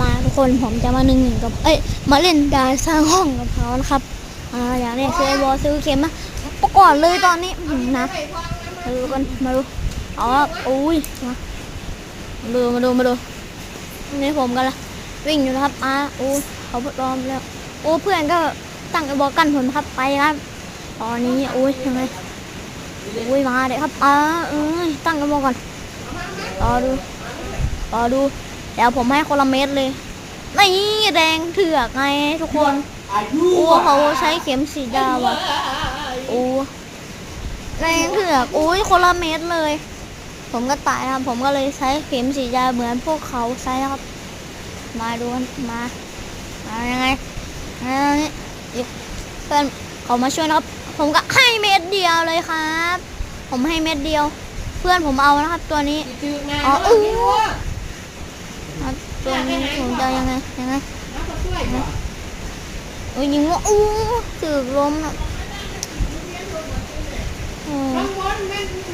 มาทุกคนผมจะมา1-1กับมาเล่นดาสร้างห้องกับเขานะครับอย่างนี้ซื้อบอลซื้อเข็มมาประกอบเลยตอนนี้นะมาดูกันมาดูอุ้ยมาดูนี่ผมกันละวิ่งอยู่นะครับเขาพร้อมแล้วเพื่อนก็ตั้งกระบอกกันผมครับไปครับตอนนี้ยังไงมาเลยครับตั้งกระบอกก่อนรอดูเดี๋ยวผมให้คนละเม็ดเลยนี่แดงเถือกไงทุกคนเขาใช้เข็มสีดาวแดงเถือกคนละเม็ดเลยผมก็ตายครับผมก็เลยใช้เข็มสีดาเหมือนพวกเขาใช้ครับมาดูมายังไงนี่เพื่อนเขามาช่วยนะครับผมก็ให้เม็ดเดียวเลยครับผมให้เม็ดเดียวเพื่อนผมเอานะครับตัวนี้ตัวนี้ผมจะยังไงยิงว่าถือล้มนะ